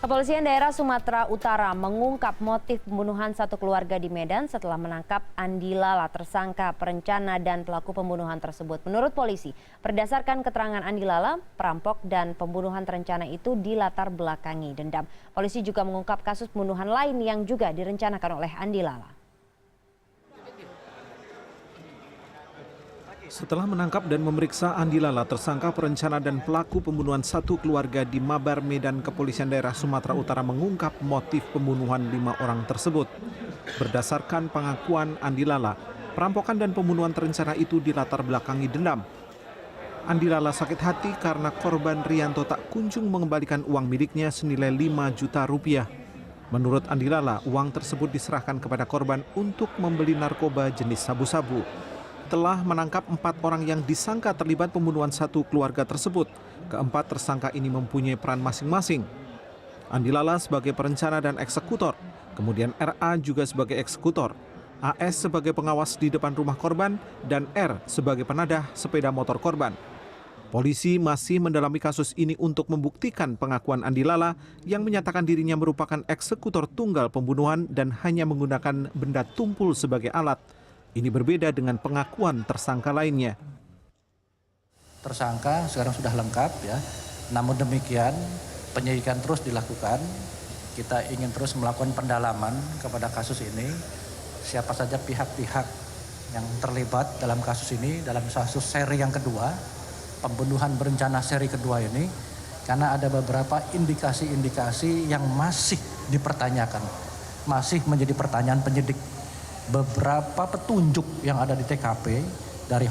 Kepolisian daerah Sumatera Utara mengungkap motif pembunuhan satu keluarga di Medan setelah menangkap Andi Lala, tersangka perencana dan pelaku pembunuhan tersebut. Menurut polisi, berdasarkan keterangan Andi Lala, perampok dan pembunuhan terencana itu dilatar belakangi dendam. Polisi juga mengungkap kasus pembunuhan lain yang juga direncanakan oleh Andi Lala. Setelah menangkap dan memeriksa Andi Lala, tersangka perencana dan pelaku pembunuhan satu keluarga di Mabar, Medan, Kepolisian Daerah Sumatera Utara mengungkap motif pembunuhan 5 orang tersebut. Berdasarkan pengakuan Andi Lala, perampokan dan pembunuhan terencana itu dilatar belakangi dendam. Andi Lala sakit hati karena korban Rianto tak kunjung mengembalikan uang miliknya senilai 5 juta rupiah. Menurut Andi Lala, uang tersebut diserahkan kepada korban untuk membeli narkoba jenis sabu-sabu. Telah menangkap 4 orang yang disangka terlibat pembunuhan satu keluarga tersebut. Keempat tersangka ini mempunyai peran masing-masing. Andi Lala sebagai perencana dan eksekutor, kemudian RA juga sebagai eksekutor, AS sebagai pengawas di depan rumah korban, dan R sebagai penadah sepeda motor korban. Polisi masih mendalami kasus ini untuk membuktikan pengakuan Andi Lala yang menyatakan dirinya merupakan eksekutor tunggal pembunuhan dan hanya menggunakan benda tumpul sebagai alat. Ini berbeda dengan pengakuan tersangka lainnya. Tersangka sekarang sudah lengkap ya, namun demikian penyidikan terus dilakukan. Kita ingin terus melakukan pendalaman kepada kasus ini. Siapa saja pihak-pihak yang terlibat dalam kasus ini, dalam kasus seri yang kedua, pembunuhan berencana seri kedua ini, karena ada beberapa indikasi-indikasi yang masih dipertanyakan, masih menjadi pertanyaan penyidik. Beberapa petunjuk yang ada di TKP dari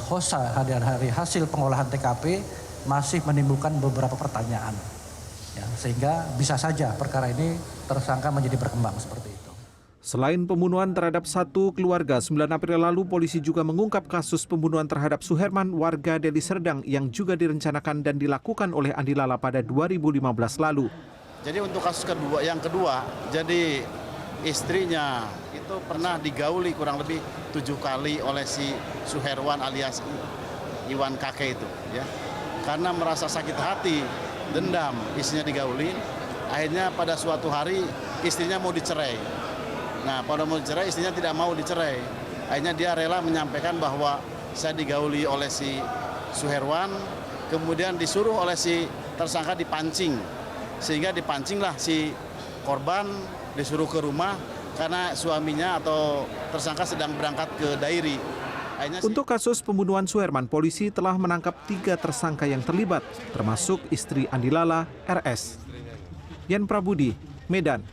hasil pengolahan TKP masih menimbulkan beberapa pertanyaan, ya, sehingga bisa saja perkara ini tersangka menjadi berkembang seperti itu. Selain pembunuhan terhadap satu keluarga, 9 April lalu polisi juga mengungkap kasus pembunuhan terhadap Suherman, warga Deli Serdang, yang juga direncanakan dan dilakukan oleh Andi Lala pada 2015 lalu. Jadi untuk kasus yang kedua, jadi istrinya itu pernah digauli kurang lebih 7 kali oleh si Suherwan alias Iwan Kakek itu, ya. Karena merasa sakit hati, dendam, istrinya digauli, akhirnya pada suatu hari istrinya mau dicerai. Nah, pada mau dicerai, istrinya tidak mau dicerai. Akhirnya dia rela menyampaikan bahwa saya digauli oleh si Suherwan, kemudian disuruh oleh si tersangka dipancing. Sehingga dipancinglah si korban disuruh ke rumah karena suaminya atau tersangka sedang berangkat ke Dairi. Untuk kasus pembunuhan Suherman, polisi telah menangkap 3 tersangka yang terlibat, termasuk istri Andi Lala, RS. Yan Prabudi, Medan.